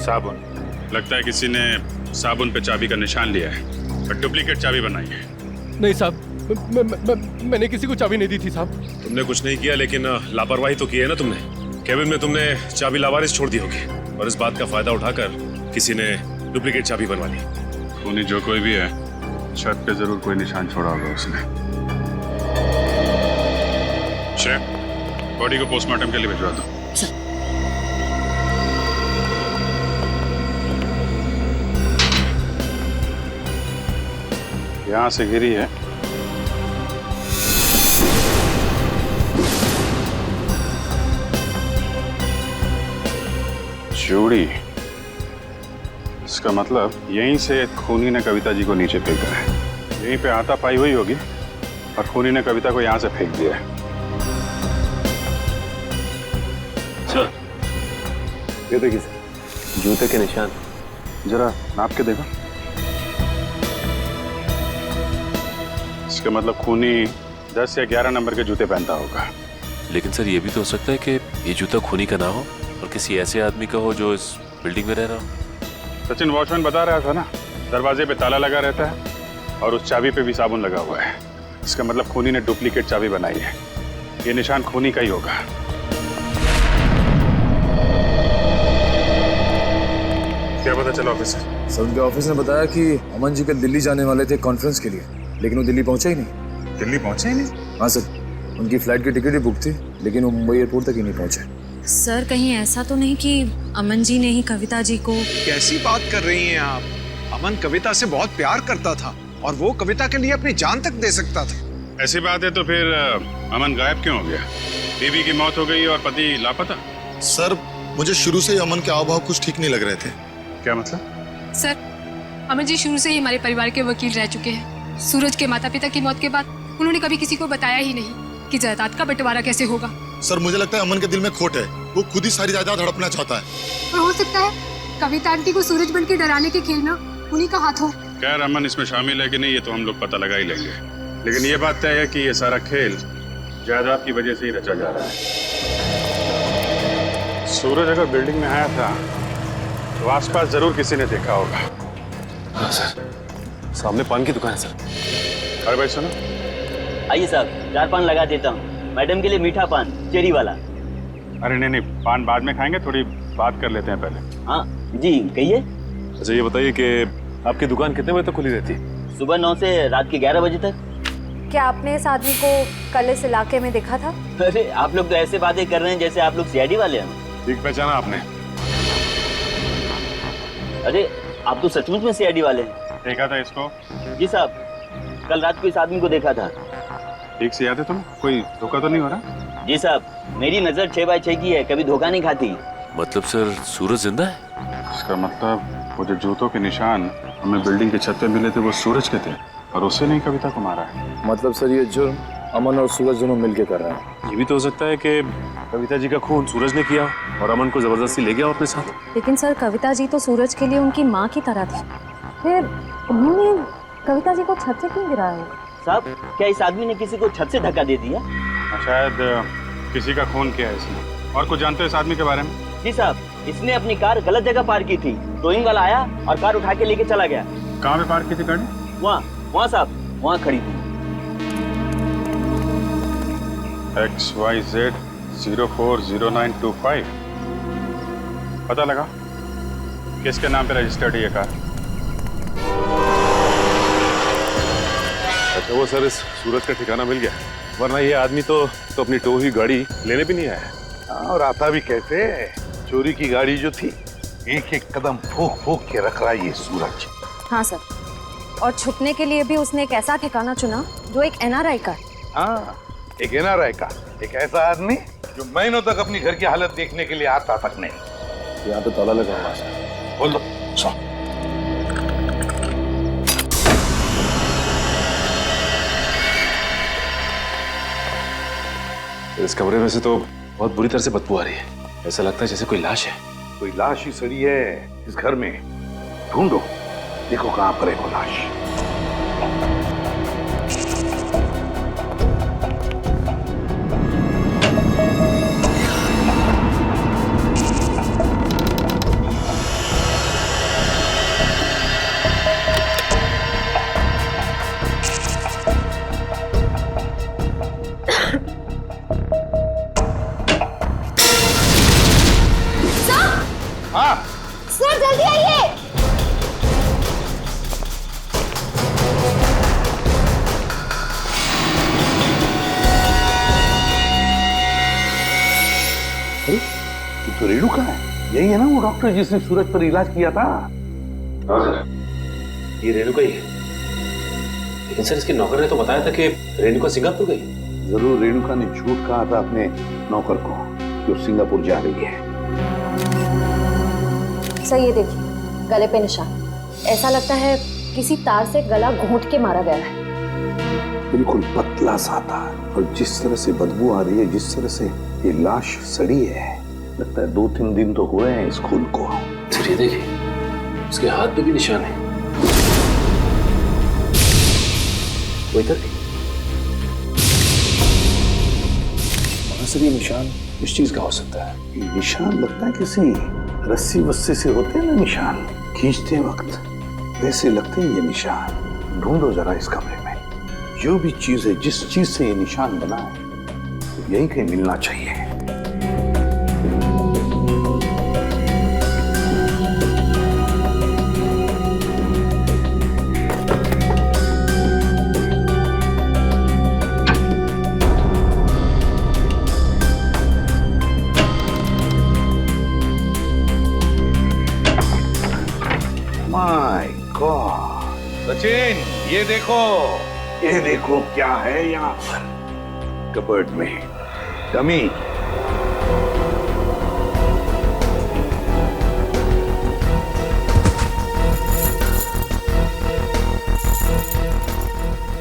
साबुन। लगता है किसी ने साबुन पे चाबी का निशान लिया है और डुप्लीकेट चाबी बनाई है। नहीं साहब, मैंने किसी को चाबी नहीं दी थी साहब। तुमने कुछ नहीं किया, लेकिन लापरवाही तो की है ना तुमने। केबिन में तुमने चाबी लावारिस छोड़ दी होगी और इस बात का फायदा उठाकर किसी ने डुप्लीकेट चाबी बनवा ली। खूनी जो कोई भी है, छत पे जरूर कोई निशान छोड़ा होगा उसने। शेख, बॉडी को पोस्टमार्टम के लिए भिजवा दो। यहां से गिरी है। चूड़ी। इसका मतलब यहीं से खूनी ने कविता जी को नीचे फेंका है। यहीं पे हाथापाई हुई होगी और खूनी ने कविता को यहां से फेंक दिया है। सर ये देखिए सर, जूते के निशान, जरा नाप के देखो। इसका मतलब खूनी 10 या 11 नंबर के जूते पहनता होगा। लेकिन सर ये भी तो हो सकता है कि ये जूता खूनी का ना हो और किसी ऐसे आदमी का हो जो इस बिल्डिंग में रह रहा हो। सचिन वॉचमैन बता रहा था ना, दरवाजे पे ताला लगा रहता है और उस चाबी पे भी साबुन लगा हुआ है। इसका मतलब खूनी ने डुप्लीकेट चाबी बनाई है। ये निशान खूनी का ही होगा। क्या पता चला ऑफिसर? सर उनके ऑफिस ने बताया कि अमन जी कल दिल्ली जाने वाले थे कॉन्फ्रेंस के लिए, लेकिन वो दिल्ली पहुंचे ही नहीं। दिल्ली पहुंचे ही नहीं? हाँ सर, उनकी फ्लाइट की टिकट ही बुक थी, लेकिन वो मुंबई एयरपोर्ट तक ही नहीं पहुंचे। सर कहीं ऐसा तो नहीं कि अमन जी ने ही कविता जी को? कैसी बात कर रही हैं आप? अमन कविता से बहुत प्यार करता था और वो कविता के लिए अपनी जान तक दे सकता था। ऐसी बात है तो फिर अमन गायब क्यों हो गया? बीवी की मौत हो गई और पति लापता? सर मुझे शुरू से ही अमन के हाव भाव कुछ ठीक नहीं लग रहे थे। क्या मतलब? सर, अमन जी शुरू से ही हमारे परिवार के वकील रह चुके हैं। सूरज के माता पिता की मौत के बाद उन्होंने कभी किसी को बताया ही नहीं कि जायदाद का बंटवारा कैसे होगा। सर मुझे लगता है अमन के दिल में खोट है, वो खुद ही सारी जायदाद हड़पना चाहता है। और हो सकता है कविता आंटी को सूरज बन के डराने के खेल में उन्हीं का हाथ हो। खैर अमन इसमें शामिल है कि नहीं ये तो हम लोग पता लगा ही लेंगे, लेकिन ये बात तय है कि ये सारा खेल जायदाद की वजह से ही रचा जा रहा है। सूरज अगर बिल्डिंग में आया था तो आसपास जरूर किसी ने देखा होगा। हाँ सर, सामने पान की दुकान है सर। अरे भाई सुनो, आइए साहब, 4 पान लगा देता हूँ। मैडम के लिए मीठा पान, चेरी वाला। अरे नहीं, पान बाद में खाएंगे, थोड़ी बात कर लेते हैं पहले। हाँ जी, कहिए। अच्छा ये बताइए कि आपकी दुकान कितने बजे तक खुली रहती है? सुबह 9 से रात के 11 बजे तक। क्या आपने इस आदमी को कल इस इलाके में देखा था? अरे आप लोग तो ऐसे बातें कर रहे हैं जैसे आप लोग सीआईडी वाले हैं। ठीक पहचाना आपने? अरे आप तो सचमुच में सीआईडी वाले हैं। देखा था इसको? जी साहब, कल रात को इस आदमी को देखा था। ठीक से याद है तुम्हें? कोई धोखा तो नहीं हो रहा? जी साहब, मेरी नजर 6x6 की है, कभी धोखा नहीं खाती। मतलब सर सूरज जिंदा है? इसका मतलब वो जो जूतों के निशान हमें बिल्डिंग की छत पे मिले थे वो सूरज के थे और उससे नहीं कविता को मारा है। मतलब सर ये जुर्म अमन और सूरज दोनों मिलके कर रहे हैं। ये भी तो हो सकता है कि कविता जी का खून सूरज ने किया और अमन को जबरदस्ती ले गया अपने साथ। लेकिन सर कविता जी तो सूरज के लिए उनकी माँ की तरह थी, फिर उन्होंने कविता जी को छत से क्यों गिराया? साहब, क्या इस आदमी ने किसी को छत से धक्का दे दिया? शायद किसी का खून किया है इसने। और कुछ जानते हो इस आदमी के बारे में? जी साहब, इसने अपनी कार गलत जगह पार्क की थी। टोइंग वाला आया और कार उठा के लेके चला गया। कहाँ पे पार्क की थी गाड़ी? वहाँ साहब, वहाँ खड़ी थी। XYZ 040925। पता लगा किसके नाम पे रजिस्टर्ड है ये कार? अच्छा वो सर इस सूरज का ठिकाना मिल गया, वरना ये आदमी तो अपनी टो हुई गाड़ी लेने भी नहीं आया। और आता भी कैसे? चोरी की गाड़ी जो थी एक एक कदम फूक फूक के रख रहा है ये सूरज। हाँ सर, और छुपने के लिए भी उसने एक ऐसा ठिकाना चुना जो एक NRI का। हाँ, एक NRI का, एक ऐसा आदमी जो महीनों तक अपनी घर की हालत देखने के लिए आता तक नहीं। यहाँ पे ताला लगा हुआ है। बोल दो। इस कमरे में से तो बहुत बुरी तरह से बदबू आ रही है। ऐसा लगता है जैसे कोई लाश है। कोई लाश ही सड़ी है इस घर में। ढूंढो, देखो कहाँ पर है वो लाश। सर जल्दी आइए। तो रेणु कहाँ है? यही है ना वो डॉक्टर जिसने सूरज पर इलाज किया था? ये रेणु का ही है। लेकिन सर इसके नौकर ने तो बताया था कि रेणुका सिंगापुर गई। जरूर रेणुका ने झूठ कहा था अपने नौकर को कि वो सिंगापुर जा रही है। सर ये देखिए, गले पे निशान। ऐसा लगता है किसी तार से गला घोंट के मारा गया है। बिल्कुल पतला सा था, और जिस तरह से बदबू आ रही है, जिस तरह से ये लाश सड़ी है, लगता है 2-3 दिन तो हुए हैं इस खून को। सर ये देखिए, उसके हाथ पे भी निशान है। वो इधर भी। सर ये निशान इस चीज का हो सकता है। ये निशान लगता है किसी रस्सी वस्सी से होते हैं ना निशान, खींचते वक्त वैसे लगते हैं ये निशान। ढूंढो जरा इस कमरे में, जो भी चीज है, जिस चीज से ये निशान बना है, तो यही कहीं मिलना चाहिए। माय गॉड सचिन, ये देखो क्या है यहाँ पर कबर्ड में। डमी।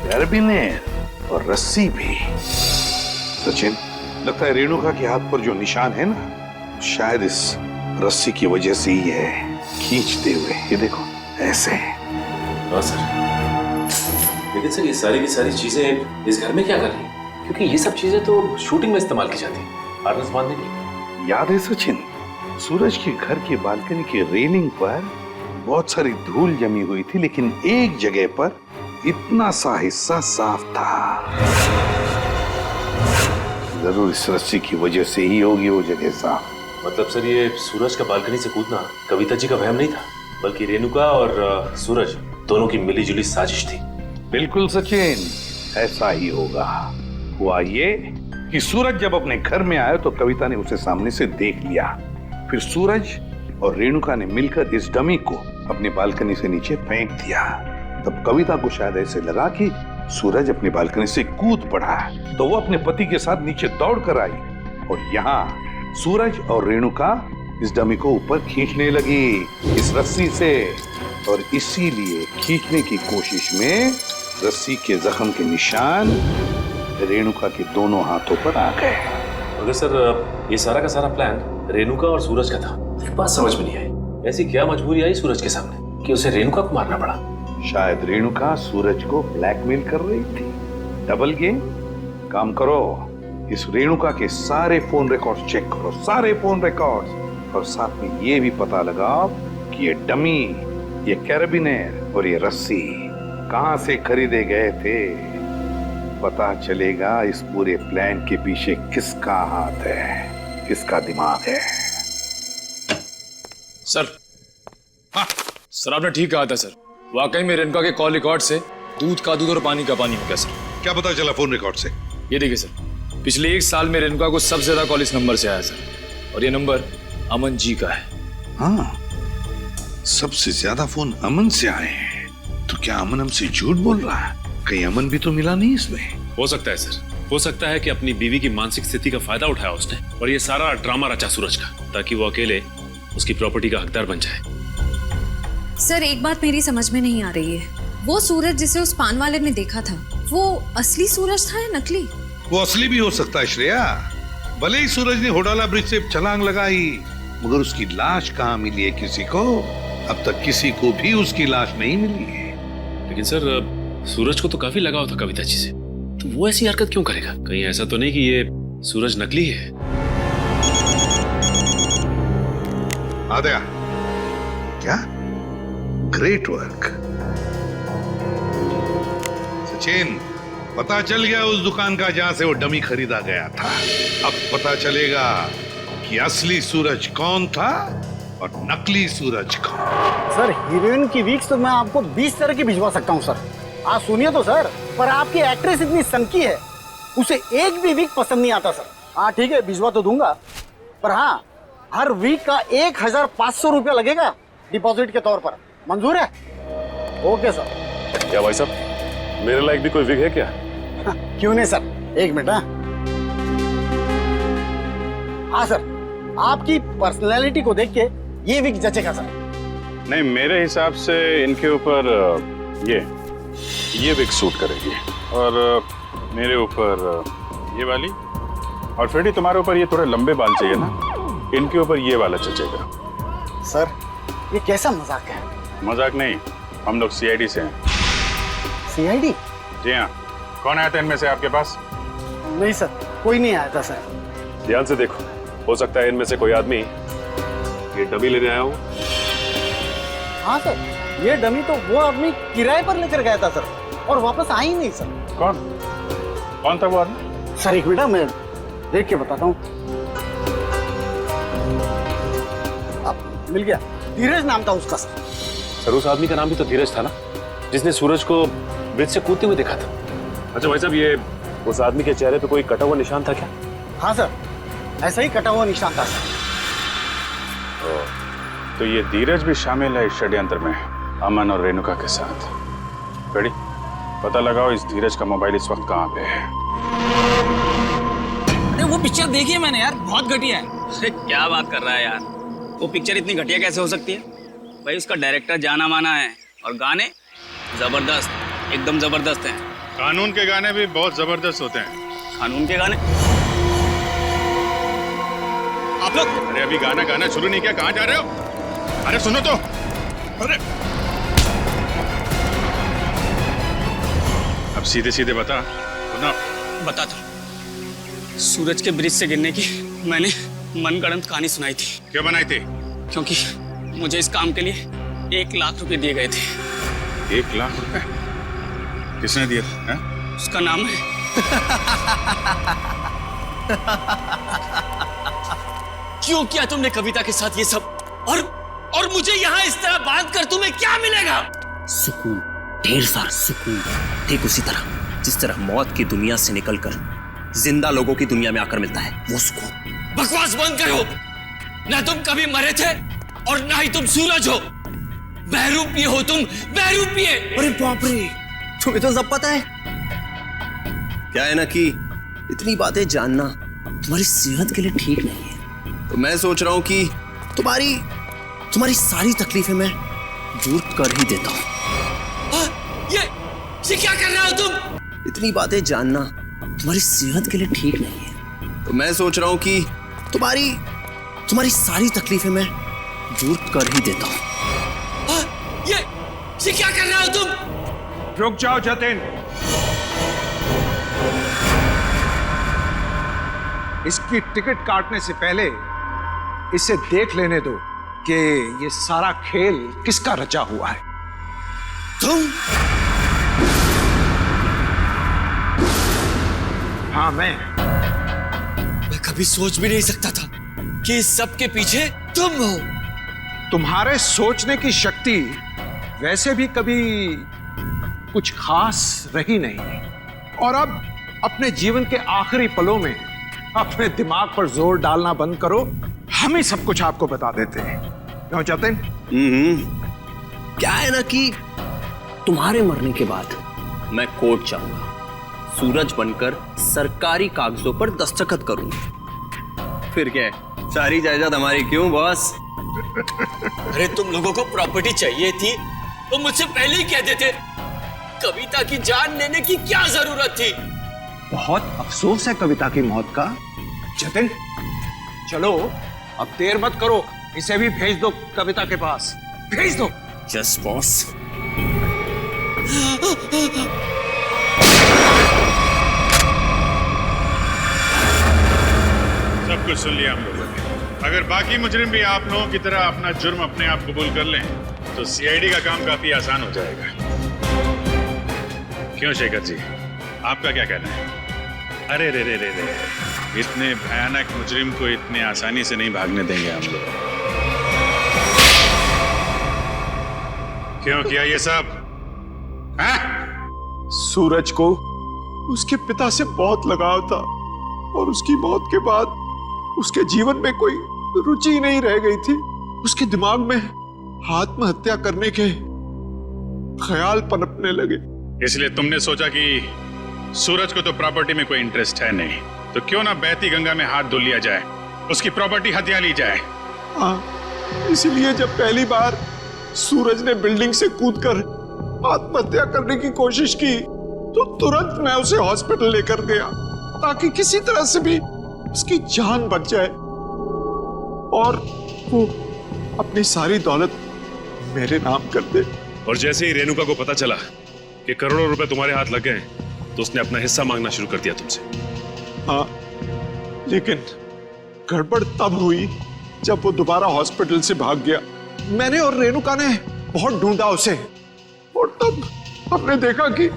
कैरबिनेर और रस्सी भी। सचिन, लगता है रेणुका के हाथ पर जो निशान है ना, शायद इस रस्सी की वजह से ही है, खींचते हुए। ये देखो ऐसे। हाँ सर, लेकिन सर ये सारी की सारी चीजें इस घर में क्या कर रही हैं? क्योंकि ये सब चीजें तो शूटिंग में इस्तेमाल की जाती हैं, हार्नेस बांधने के लिए। याद है सचिन, सूरज के घर की बालकनी की रेलिंग पर बहुत सारी धूल जमी हुई थी, लेकिन एक जगह पर इतना सा हिस्सा साफ था। जरूर इस रस्सी की वजह से ही होगी वो जगह साफ। मतलब सर ये सूरज का बालकनी से कूदना कविता जी का वहम नहीं था, बल्कि रेणुका और सूरज दोनों की मिलीजुली साजिश थी। बिल्कुल सचिन, ऐसा ही होगा। हुआ ये कि सूरज जब अपने घर में आया तो कविता ने उसे सामने से देख लिया। फिर सूरज और रेणुका ने मिलकर इस डमी को अपनी बालकनी से नीचे फेंक दिया। तब कविता को शायद ऐसे लगा कि सूरज अपनी बालकनी से कूद पड़ा, तो वो अपने पति के साथ नीचे दौड़ कर आई और यहाँ सूरज और रेणुका इस डमी को ऊपर खींचने लगी इस रस्सी से, और इसीलिए खींचने की कोशिश में रस्सी के जख्म के निशान रेणुका के दोनों हाथों पर आ गए। मगर सर ये सारा का सारा प्लान रेणुका और सूरज का था। एक बात समझ में नहीं आई, ऐसी क्या मजबूरी आई सूरज के सामने कि उसे रेणुका को मारना पड़ा? शायद रेणुका सूरज को ब्लैकमेल कर रही थी। Double game. काम करो, इस रेणुका के सारे फोन रिकॉर्ड्स चेक करो, सारे फोन रिकॉर्ड्स, और साथ में ये भी पता लगाओ कि ये डमी, ये कैरबिनेर और ये रस्सी कहां से खरीदे गए थे। पता चलेगा इस पूरे प्लान के पीछे किसका हाथ है, किसका दिमाग है। सर, हाँ सर, आपने ठीक कहा था सर। वाकई में रेणुका के कॉल रिकॉर्ड से दूध का दूध और पानी का पानी हो गया सर। क्या पता चला फोन रिकॉर्ड से? ये देखिए सर, पिछले 1 साल में रेणुका को सबसे ज्यादा कॉल इस नंबर से आया सर, और ये नंबर अमन जी का है। हाँ, सबसे ज्यादा फोन अमन से आए हैं। तो क्या अमन हमसे झूठ बोल रहा है? कहीं अमन भी तो मिला नहीं इसमें? हो सकता है सर, हो सकता है कि अपनी बीवी की मानसिक स्थिति का फायदा उठाया उसने और ये सारा ड्रामा रचा सूरज का, ताकि वो अकेले उसकी प्रॉपर्टी का हकदार बन जाए। सर एक बात मेरी समझ में नहीं आ रही है, वो सूरज जिसे उस पान वाले ने देखा था, वो असली सूरज था या नकली? वो असली भी हो सकता है श्रेया। भले ही सूरज ने होडाला ब्रिज से छलांग लगाई, मगर उसकी लाश कहाँ मिली है किसी को? अब तक किसी को भी उसकी लाश नहीं मिली है। लेकिन सर सूरज को तो काफी लगाव था कविता जी से, तो वो ऐसी हरकत क्यों करेगा? कहीं ऐसा तो नहीं कि ये सूरज नकली है? आद्या, क्या? Great work Sachin. पता चल गया उस दुकान का जहां से वो डमी खरीदा गया था। अब पता चलेगा कि असली सूरज कौन था और नकली सूरज कौन। सर हीरोइन की वीक्स तो मैं आपको 20 तरह की भिजवा सकता हूँ सर। आप सुनिए तो सर, पर आपकी एक्ट्रेस इतनी सनकी है, उसे एक भी वीक पसंद नहीं आता सर। हाँ ठीक है, भिजवा तो दूंगा, पर हाँ हर वीक का 1500 रुपया लगेगा डिपॉजिट के तौर पर। मंजूर है? Okay sir. क्या भाई साहब, मेरे लायक भी कोई विग है क्या? क्यों नहीं सर, 1 मिनट। हाँ सर, आपकी पर्सनैलिटी को देख के ये विग जचेगा सर। नहीं, मेरे हिसाब से इनके ऊपर ये विग सूट करेगी, और मेरे ऊपर ये वाली, और फ्रेडी तुम्हारे ऊपर ये थोड़े लंबे बाल चाहिए ना, इनके ऊपर ये वाला चचेगा। सर ये कैसा मजाक है? मजाक नहीं, हम लोग सीआईडी से हैं। सीआईडी? जी हाँ। कौन आया था इनमें से आपके पास? नहीं सर, कोई नहीं आया था सर। ध्यान से देखो, हो सकता है इनमें से कोई आदमी ये डमी लेने आया हो। हाँ सर, ये डमी तो वो आदमी किराए पर लेकर गया था सर, और वापस आ ही नहीं सर। कौन था वो आदमी? सर एक मिनट, मैं देख के बताता हूँ। मिल गया, धीरज नाम था उसका सर। सर उस आदमी का नाम भी तो धीरज था ना, जिसने सूरज को ब्रिज से कूदते हुए देखा था। अच्छा भाई साहब, ये उस आदमी के चेहरे पे कोई कटा हुआ निशान था क्या? हाँ सर, ऐसा ही कटा हुआ निशान था सर। तो ये धीरज भी शामिल है इस षड्यंत्र में, अमन और रेणुका के साथ। रेडी? पता लगाओ इस धीरज का मोबाइल इस वक्त कहाँ पे है। अरे वो पिक्चर देखी है मैंने यार, बहुत घटिया है। अरे क्या बात कर रहा है यार, वो पिक्चर इतनी घटिया कैसे हो सकती है? भाई उसका डायरेक्टर जाना माना है और गाने जबरदस्त, एकदम जबरदस्त हैं। कानून के गाने भी बहुत जबरदस्त होते हैं। कानून के गाने? आप लोग अरे अभी गाना गाना शुरू नहीं किया, कहाँ जा रहे हो? अरे सुनो तो। अरे अब सीधे सीधे बता ना। बता था, सूरज के ब्रिज से गिरने की मैंने मनगढ़ंत कहानी सुनाई थी। क्यों बनाई थी? क्योंकि मुझे इस काम के लिए 1 लाख रुपए दिए गए थे। 1 लाख रुपए? किसने दिए थे? उसका नाम है क्यों किया तुमने कविता के साथ ये सब? और मुझे यहाँ इस तरह बांध कर तुम्हें क्या मिलेगा? सुकून, ढेर सारा सुकून। ठीक उसी तरह जिस तरह मौत की दुनिया से निकलकर जिंदा लोगों की दुनिया में आकर मिलता है, वो सुकून। बकवास बंद करो। ना तुम कभी मरे थे और ना ही तुम सूरज हो। बहरूपिये हो तुम, बहरूपिये। अरे बाप रे, तुम्हें तो सब पता है। क्या है ना कि इतनी बातें जानना तुम्हारी सेहत के लिए ठीक नहीं है। तो मैं सोच रहा हूं कि तुम्हारी सारी तकलीफें मैं दूर कर ही देता हूं। ये क्या कर रहे हो तुम? इतनी बातें जानना तुम्हारी सेहत के लिए ठीक नहीं है। तो मैं सोच रहा हूं कि तुम्हारी सारी तकलीफें मैं दूर कर ही देता हूं। ये क्या कर रहे हो तुम? रुक जाओ जतिन। इसकी टिकट काटने से पहले इसे देख लेने दो कि ये सारा खेल किसका रचा हुआ है। तुम? हाँ मैं कभी सोच भी नहीं सकता था कि इस सब के पीछे तुम हो। तुम्हारे सोचने की शक्ति वैसे भी कभी कुछ खास रही नहीं, और अब अपने जीवन के आखिरी पलों में अपने दिमाग पर जोर डालना बंद करो। हम ही सब कुछ आपको बता देते हैं। क्यों जतिन? क्या है ना कि तुम्हारे मरने के बाद मैं कोर्ट जाऊंगा, सूरज बनकर सरकारी कागजों पर दस्तखत करूंगा। फिर क्या है, सारी जायदाद हमारी। क्यों बॉस? अरे तुम लोगों को प्रॉपर्टी चाहिए थी तो मुझसे पहले ही कह देते। कविता की जान लेने की क्या जरूरत थी? बहुत अफसोस है कविता की मौत का। जतिन चलो अब देर मत करो, इसे भी भेज दो कविता के पास, भेज दो। Just boss. सब कुछ सुन लिया हम लोगों ने। अगर बाकी मुजरिम भी आप लोगों की तरह अपना जुर्म अपने आप कबूल कर लें तो सीआईडी का काम काफी आसान हो जाएगा। क्यों शेखर जी, आपका क्या कहना है? अरे रे रे रे रे, इतने भयानक मुजरिम को इतने आसानी से नहीं भागने देंगे हम लोग। क्यों किया ये सब? सूरज को उसके पिता से बहुत लगाव था, और उसकी मौत के बाद उसके जीवन में कोई रुचि नहीं रह गई थी। उसके दिमाग में आत्महत्या करने के ख्याल पनपने लगे। इसलिए तुमने सोचा कि सूरज को तो प्रॉपर्टी में कोई इंटरेस्ट है नहीं, तो क्यों ना बहती गंगा में हाथ धो लिया जाए, उसकी प्रॉपर्टी हथिया ली जाए। हाँ, इसलिए जब पहली बार सूरज ने बिल्डिंग से कूदकर आत्महत्या करने की कोशिश की तो तुरंत मैं उसे हॉस्पिटल लेकर गया ताकि किसी तरह से भी उसकी जान बच जाए। और वो अपनी सारी दौलत मेरे नाम कर दे। और जैसे ही रेणुका को पता चला कि करोड़ों रुपए तुम्हारे हाथ लग गए तो उसने अपना हिस्सा मांगना शुरू कर दिया तुमसे। हाँ, लेकिन गड़बड़ तब हुई जब वो दोबारा हॉस्पिटल से भाग गया। मैंने और रेणुका ने बहुत ढूंढा उसे, और तब हमने देखा कि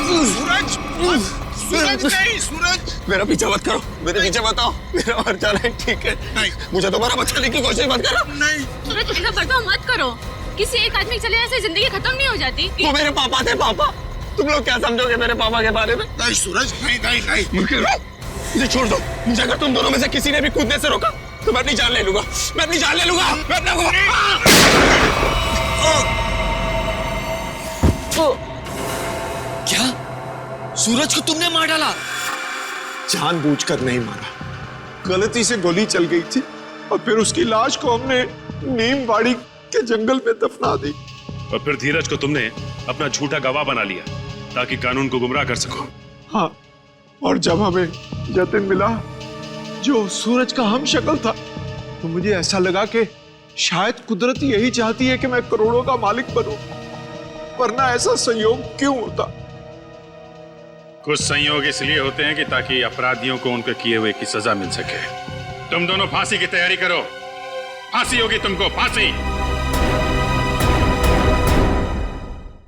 सूरज, सूरज नहीं, सूरज मेरा पीछा मत करो, मेरे पीछे मत आओ, मेरा मर जाना है, ठीक है? नहीं, मुझे दोबारा बचाने की कोशिश मत करो। नहीं सूरज, ऐसा बर्ताव मत करो। किसी एक आदमी चले जाने से जिंदगी खत्म नहीं हो जाती। वो मेरे पापा थे। पापा, तुम लोग क्या समझोगे मेरे पापा के बारे में? नहीं सूरज, नहीं नहीं नहीं, मुझे छोड़ दो। मुझे अगर तुम दोनों में से किसी ने भी कूदने से रोका तो मैं अपनी जान ले लूंगा, मैं अपनी जान ले लूंगा, मैं अपना क्या सूरज को तुमने मार डाला? जानबूझकर नहीं मारा, गलती से गोली चल गई थी और फिर उसकी लाश को हमने नीमवाड़ी के जंगल में दफना दी। और फिर धीरज को तुमने अपना झूठा गवाह बना लिया ताकि कानून को गुमराह कर सको। हाँ, और जब हमें जतिन मिला जो सूरज का हम शक्ल था, तो मुझे ऐसा लगा कि शायद कुदरत यही चाहती है कि मैं करोड़ों का मालिक बनूं, वरना ऐसा संयोग क्यों होता? कुछ संयोग इसलिए होते हैं कि ताकि अपराधियों को उनके किए हुए की सजा मिल सके। तुम दोनों फांसी की तैयारी करो, फांसी होगी तुमको, फांसी।